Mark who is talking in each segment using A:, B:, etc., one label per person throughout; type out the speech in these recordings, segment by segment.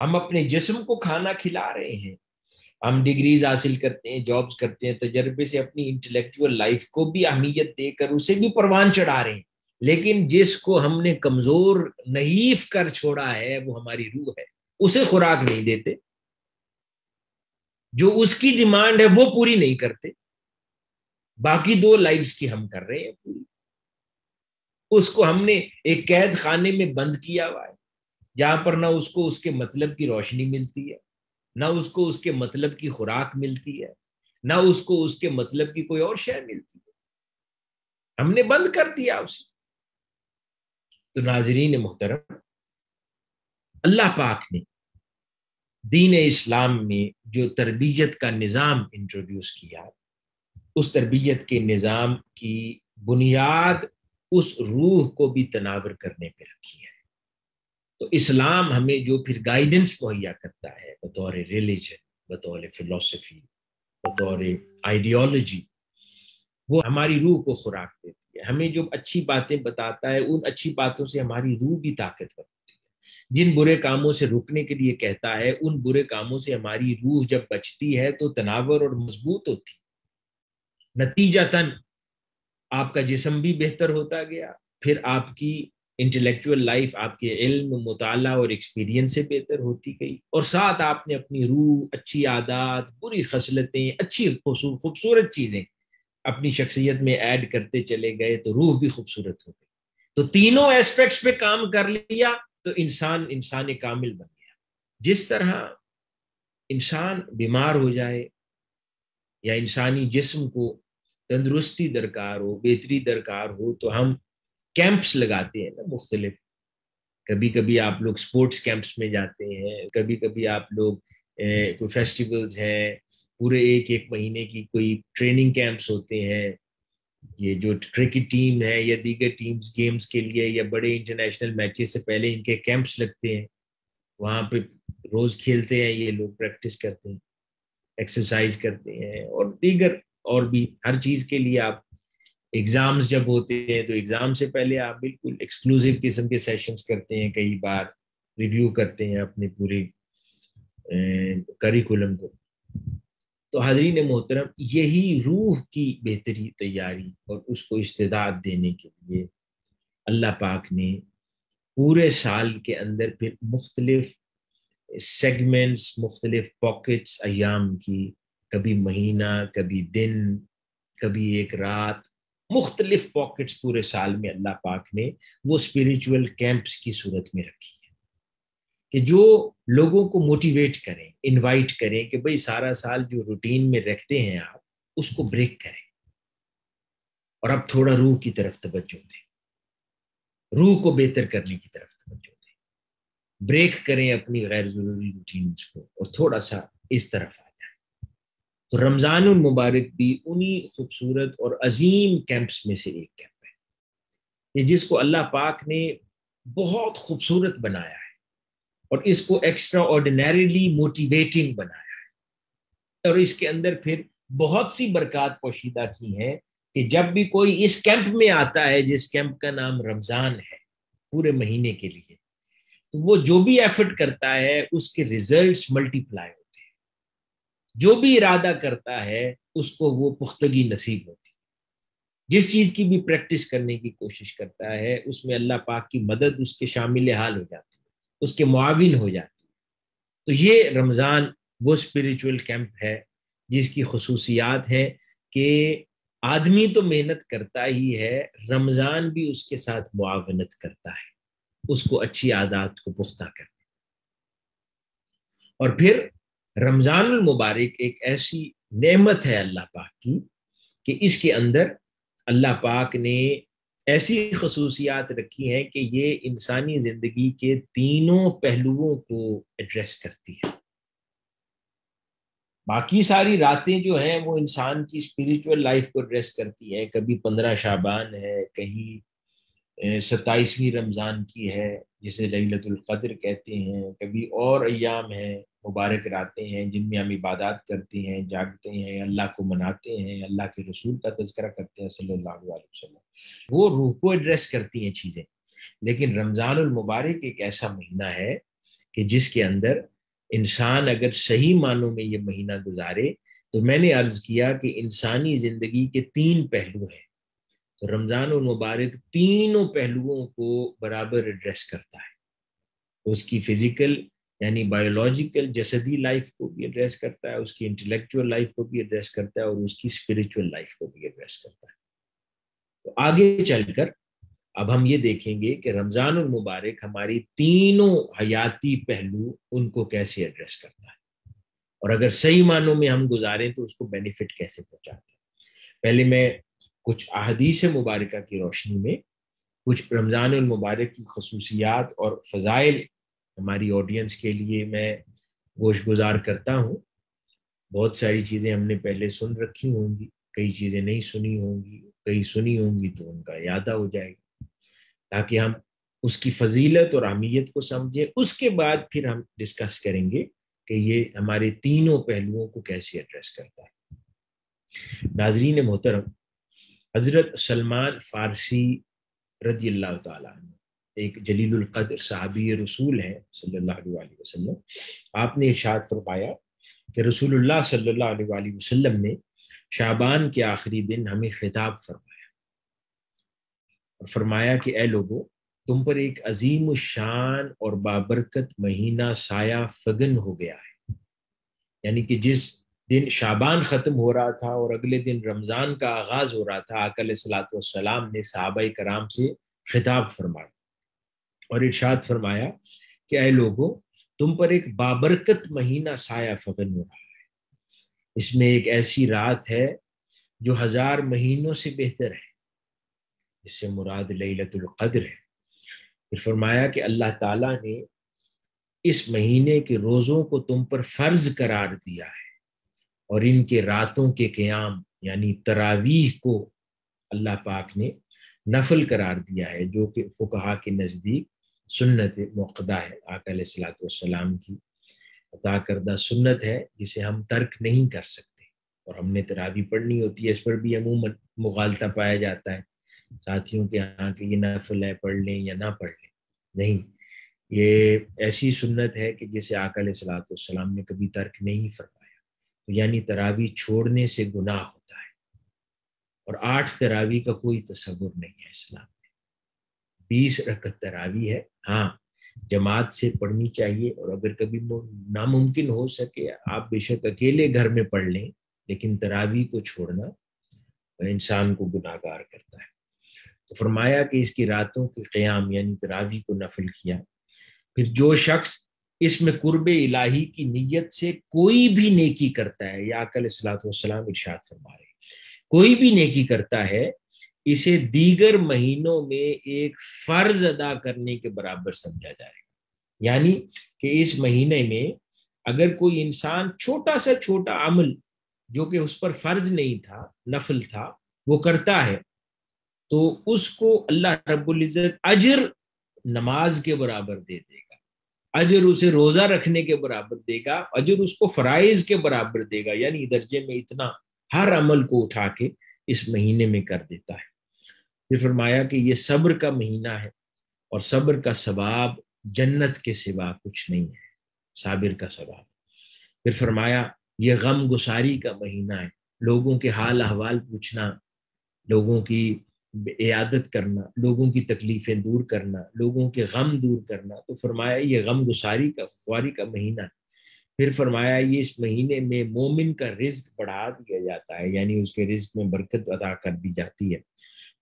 A: ہم اپنے جسم کو کھانا کھلا رہے ہیں، ہم ڈگریز حاصل کرتے ہیں، جابز کرتے ہیں، تجربے سے اپنی انٹلیکچوئل لائف کو بھی اہمیت دے کر اسے بھی پروان چڑھا رہے ہیں، لیکن جس کو ہم نے کمزور نحیف کر چھوڑا ہے وہ ہماری روح ہے، اسے خوراک نہیں دیتے، جو اس کی ڈیمانڈ ہے وہ پوری نہیں کرتے، باقی دو لائفز کی ہم کر رہے ہیں پوری۔ اس کو ہم نے ایک قید خانے میں بند کیا ہوا ہے، جہاں پر نہ اس کو اس کے مطلب کی روشنی ملتی ہے، نہ اس کو اس کے مطلب کی خوراک ملتی ہے، نہ اس کو اس کے مطلب کی کوئی اور شے ملتی ہے، ہم نے بند کر دیا اسے۔ تو ناظرین محترم، اللہ پاک نے دین اسلام میں جو تربیت کا نظام انٹروڈیوس کیا، اس تربیت کے نظام کی بنیاد اس روح کو بھی تناور کرنے پہ رکھی ہے۔ تو اسلام ہمیں جو پھر گائیڈنس مہیا کرتا ہے بطور ریلیجن، بطور فلسفی، بطور آئیڈیالوجی، وہ ہماری روح کو خوراک دیتی ہے، ہمیں جو اچھی باتیں بتاتا ہے ان اچھی باتوں سے ہماری روح بھی طاقتور ہوتی ہے، جن برے کاموں سے رکنے کے لیے کہتا ہے ان برے کاموں سے ہماری روح جب بچتی ہے تو تناور اور مضبوط ہوتی ہے، نتیجتاً آپ کا جسم بھی بہتر ہوتا گیا، پھر آپ کی انٹلیکچوئل لائف آپ کے علم، مطالعہ اور ایکسپیرینس سے بہتر ہوتی گئی، اور ساتھ آپ نے اپنی روح، اچھی عادات، بری خصلتیں، اچھی خوبصورت چیزیں اپنی شخصیت میں ایڈ کرتے چلے گئے تو روح بھی خوبصورت ہو گئی۔ تو تینوں ایسپیکٹس پہ کام کر لیا تو انسان کامل بن گیا۔ جس طرح انسان بیمار ہو جائے یا انسانی جسم کو تندرستی درکار ہو، بہتری درکار ہو، تو ہم کیمپس لگاتے ہیں نا مختلف، کبھی کبھی آپ لوگ سپورٹس کیمپس میں جاتے ہیں، کبھی کبھی آپ لوگ کوئی فیسٹیولز ہیں، پورے ایک ایک مہینے کی کوئی ٹریننگ کیمپس ہوتے ہیں، یہ جو کرکٹ ٹیم ہے یا دیگر ٹیمز گیمز کے لیے یا بڑے انٹرنیشنل میچز سے پہلے ان کے کیمپس لگتے ہیں، وہاں پہ روز کھیلتے ہیں یہ لوگ، پریکٹس کرتے ہیں، ایکسرسائز کرتے ہیں، اور دیگر اور بھی ہر چیز کے لیے آپ ایگزامز جب ہوتے ہیں تو ایگزام سے پہلے آپ بالکل ایکسکلوزیو قسم کے سیشنز کرتے ہیں، کئی بار ریویو کرتے ہیں اپنے پورے کریکولم کو۔ تو حاضرین محترم، یہی روح کی بہتری تیاری اور اس کو استعداد دینے کے لیے اللہ پاک نے پورے سال کے اندر پھر مختلف سیگمنٹس، مختلف پاکٹس ایام کی، کبھی مہینہ، کبھی دن، کبھی ایک رات، مختلف پاکٹس پورے سال میں اللہ پاک نے وہ اسپریچول کیمپس کی صورت میں رکھی ہے کہ جو لوگوں کو موٹیویٹ کریں، انوائٹ کریں کہ بھئی سارا سال جو روٹین میں رکھتے ہیں آپ اس کو بریک کریں اور اب تھوڑا روح کی طرف توجہ دیں، روح کو بہتر کرنے کی طرف توجہ دیں، بریک کریں اپنی غیر ضروری روٹینز کو اور تھوڑا سا اس طرف آ جائیں۔ تو رمضان المبارک بھی انہی خوبصورت اور عظیم کیمپس میں سے ایک کیمپ ہے کہ جس کو اللہ پاک نے بہت خوبصورت بنایا ہے اور اس کو ایکسٹرا آرڈینریلی موٹیویٹنگ بنایا ہے، اور اس کے اندر پھر بہت سی برکات پوشیدہ کی ہیں کہ جب بھی کوئی اس کیمپ میں آتا ہے جس کیمپ کا نام رمضان ہے، پورے مہینے کے لیے، تو وہ جو بھی ایفرٹ کرتا ہے اس کے ریزلٹس ملٹی پلائی ہوتے ہیں، جو بھی ارادہ کرتا ہے اس کو وہ پختگی نصیب ہوتی ہے، جس چیز کی بھی پریکٹس کرنے کی کوشش کرتا ہے اس میں اللہ پاک کی مدد اس کے شامل حال ہو جاتی ہے، اس کے معاون ہو جاتی ہے۔ تو یہ رمضان وہ اسپریچول کیمپ ہے جس کی خصوصیات ہے کہ آدمی تو محنت کرتا ہی ہے، رمضان بھی اس کے ساتھ معاونت کرتا ہے اس کو اچھی عادات کو پختہ کرنے۔ اور پھر رمضان المبارک ایک ایسی نعمت ہے اللہ پاک کی کہ اس کے اندر اللہ پاک نے ایسی خصوصیات رکھی ہیں کہ یہ انسانی زندگی کے تینوں پہلوؤں کو ایڈریس کرتی ہے۔ باقی ساری راتیں جو ہیں وہ انسان کی اسپریچول لائف کو ایڈریس کرتی ہے، کبھی 15 شعبان ہے، کہیں 27ویں رمضان کی ہے جسے لیلۃ القدر کہتے ہیں، کبھی اور ایام ہیں، مبارک راتیں ہیں جن میں ہم عبادات کرتے ہیں، جاگتے ہیں، اللہ کو مناتے ہیں، اللہ کے رسول کا تذکرہ کرتے ہیں صلی اللہ علیہ وسلم، وہ روح کو ایڈریس کرتی ہیں چیزیں۔ لیکن رمضان المبارک ایک ایسا مہینہ ہے کہ جس کے اندر انسان اگر صحیح معنوں میں یہ مہینہ گزارے تو میں نے عرض کیا کہ انسانی زندگی کے 3 پہلو ہیں، تو رمضان المبارک تینوں پہلوؤں کو برابر ایڈریس کرتا ہے۔ اس کی فزیکل یعنی بایولوجیکل جسدی لائف کو بھی ایڈریس کرتا ہے، اس کی انٹلیکچوئل لائف کو بھی ایڈریس کرتا ہے، اور اس کی اسپرچوئل لائف کو بھی ایڈریس کرتا ہے۔ تو آگے چل کر اب ہم یہ دیکھیں گے کہ رمضان المبارک ہماری تینوں حیاتی پہلو ان کو کیسے ایڈریس کرتا ہے، اور اگر صحیح معنوں میں ہم گزاریں تو اس کو بینیفٹ کیسے پہنچاتا ہے۔ پہلے میں کچھ احادیث مبارکہ کی روشنی میں کچھ رمضان المبارک کی خصوصیات اور فضائل ہماری آڈینس کے لیے میں گوش گزار کرتا ہوں۔ بہت ساری چیزیں ہم نے پہلے سن رکھی ہوں گی، کئی چیزیں نہیں سنی ہوں گی، کئی سنی ہوں گی تو ان کا یادہ ہو جائے گا، تاکہ ہم اس کی فضیلت اور اہمیت کو سمجھیں۔ اس کے بعد پھر ہم ڈسکس کریں گے کہ یہ ہمارے تینوں پہلوؤں کو کیسے ایڈریس کرتا ہے۔ ناظرین محترم، حضرت سلمان فارسی رضی اللہ تعالیٰ عنہ ایک جلیل القدر صحابی رسول ہیں صلی اللہ علیہ وسلم۔ آپ نے ارشاد فرمایا کہ رسول اللہ صلی اللہ علیہ وسلم نے شعبان کے آخری دن ہمیں خطاب فرمایا اور فرمایا کہ اے لوگو، تم پر ایک عظیم الشان اور بابرکت مہینہ سایہ فگن ہو گیا ہے، یعنی کہ جس دن شعبان ختم ہو رہا تھا اور اگلے دن رمضان کا آغاز ہو رہا تھا، آقا علیہ الصلوۃ والسلام نے صحابہ کرام سے خطاب فرمایا اور ارشاد فرمایا کہ اے لوگو، تم پر ایک بابرکت مہینہ سایہ فگن ہو رہا ہے، اس میں ایک ایسی رات ہے جو 1000 مہینوں سے بہتر ہے، اس سے مراد لیلۃ القدر ہے۔ پھر فرمایا کہ اللہ تعالیٰ نے اس مہینے کے روزوں کو تم پر فرض قرار دیا ہے، اور ان کے راتوں کے قیام یعنی تراویح کو اللہ پاک نے نفل قرار دیا ہے، جو کہ فقہا کے نزدیک سنت موقدہ ہے، آقا علیہ الصلوۃ والسلام کی عطا کردہ سنت ہے جسے ہم ترک نہیں کر سکتے، اور ہم نے تراویح پڑھنی ہوتی ہے۔ اس پر بھی عموماً مغالطہ پایا جاتا ہے ساتھیوں کے ہاں کہ یہ نفل ہے، پڑھ لیں یا نہ پڑھ لیں۔ نہیں، یہ ایسی سنت ہے کہ جسے آقا علیہ الصلوۃ والسلام نے کبھی ترک نہیں فرمایا، یعنی تراویح چھوڑنے سے گناہ ہوتا ہے، اور 8 تراویح کا کوئی تصور نہیں ہے اسلام میں۔ 20 رکعت تراویح ہے، ہاں جماعت سے پڑھنی چاہیے، اور اگر کبھی ناممکن ہو سکے آپ بے شک اکیلے گھر میں پڑھ لیں، لیکن تراویح کو چھوڑنا انسان کو گناہ گار کرتا ہے۔ تو فرمایا کہ اس کی راتوں کے قیام یعنی تراویح کو نفل کیا۔ پھر جو شخص اس میں قرب الہی کی نیت سے کوئی بھی نیکی کرتا ہے، یا آقا علیہ الصلوۃ والسلام ارشاد فرما رہے ہیں، کوئی بھی نیکی کرتا ہے، اسے دیگر مہینوں میں ایک فرض ادا کرنے کے برابر سمجھا جائے گا۔ یعنی کہ اس مہینے میں اگر کوئی انسان چھوٹا سے چھوٹا عمل جو کہ اس پر فرض نہیں تھا، نفل تھا، وہ کرتا ہے تو اس کو اللہ رب العزت اجر نماز کے برابر دے دے گا، اجر اسے روزہ رکھنے کے برابر دے گا، اجر اس کو فرائض کے برابر دے گا، یعنی درجے میں اتنا ہر عمل کو اٹھا کے اس مہینے میں کر دیتا ہے۔ پھر فرمایا کہ یہ صبر کا مہینہ ہے، اور صبر کا ثواب جنت کے سوا کچھ نہیں ہے، صابر کا ثواب۔ پھر فرمایا یہ غم گساری کا مہینہ ہے، لوگوں کے حال احوال پوچھنا، لوگوں کی عیادت کرنا، لوگوں کی تکلیفیں دور کرنا، لوگوں کے غم دور کرنا۔ تو فرمایا یہ غم گساری کا خواری کا مہینہ ہے۔ پھر فرمایا یہ اس مہینے میں مومن کا رزق بڑھا دیا جاتا ہے، یعنی اس کے رزق میں برکت عطا کر دی جاتی ہے۔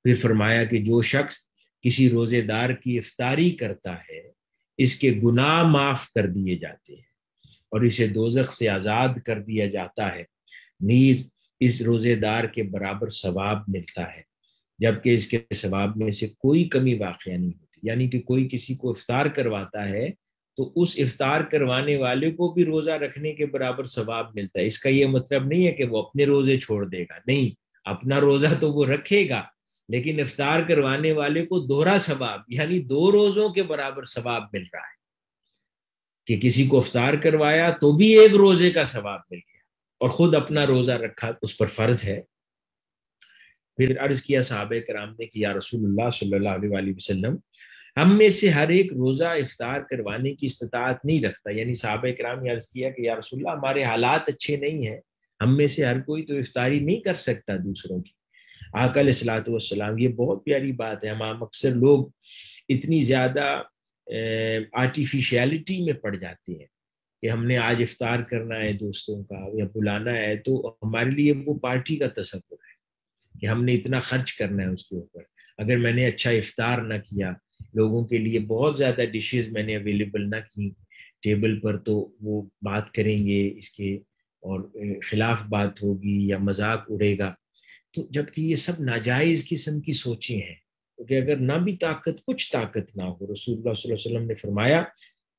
A: پھر فرمایا کہ جو شخص کسی روزے دار کی افطاری کرتا ہے، اس کے گناہ معاف کر دیے جاتے ہیں، اور اسے دوزخ سے آزاد کر دیا جاتا ہے، نیز اس روزے دار کے برابر ثواب ملتا ہے، جبکہ اس کے ثواب میں سے کوئی کمی واقع نہیں ہوتی۔ یعنی کہ کوئی کسی کو افطار کرواتا ہے تو اس افطار کروانے والے کو بھی روزہ رکھنے کے برابر ثواب ملتا ہے۔ اس کا یہ مطلب نہیں ہے کہ وہ اپنے روزے چھوڑ دے گا، نہیں، اپنا روزہ تو وہ رکھے گا، لیکن افطار کروانے والے کو دوہرا ثواب یعنی 2 روزوں کے برابر ثواب مل رہا ہے، کہ کسی کو افطار کروایا تو بھی 1 روزے کا ثواب مل گیا، اور خود اپنا روزہ رکھا اس پر فرض ہے۔ پھر عرض کیا صحابہ کرام نے کہ یا رسول اللہ صلی اللہ علیہ وسلم، ہم میں سے ہر ایک روزہ افطار کروانے کی استطاعت نہیں رکھتا، یعنی صحابہ کرام نے عرض کیا کہ یا رسول اللہ ہمارے حالات اچھے نہیں ہیں، ہم میں سے ہر کوئی تو افطاری نہیں کر سکتا دوسروں کی۔ آقا علیہ الصلوۃ والسلام، یہ بہت پیاری بات ہے، ہم اکثر لوگ اتنی زیادہ آرٹیفیشیلٹی میں پڑ جاتے ہیں کہ ہم نے آج افطار کرنا ہے دوستوں کا یا بلانا ہے، تو ہمارے لیے وہ پارٹی کا تصور ہے کہ ہم نے اتنا خرچ کرنا ہے اس کے اوپر۔ اگر میں نے اچھا افطار نہ کیا، لوگوں کے لیے بہت زیادہ ڈشز میں نے اویلیبل نہ کی ٹیبل پر، تو وہ بات کریں گے اس کے اور خلاف بات ہوگی یا مذاق اڑے گا۔ تو جبکہ یہ سب ناجائز قسم کی سوچیں ہیں، کیونکہ اگر نہ بھی طاقت، کچھ طاقت نہ ہو، رسول اللہ صلی اللہ علیہ وسلم نے فرمایا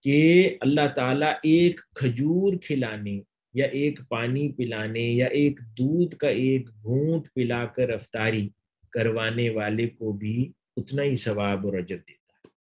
A: کہ اللہ تعالیٰ ایک کھجور کھلانے یا ایک پانی پلانے یا ایک دودھ کا ایک گھونٹ پلا کر افطاری کروانے والے کو بھی اتنا ہی ثواب اور اجر دیتا ہے۔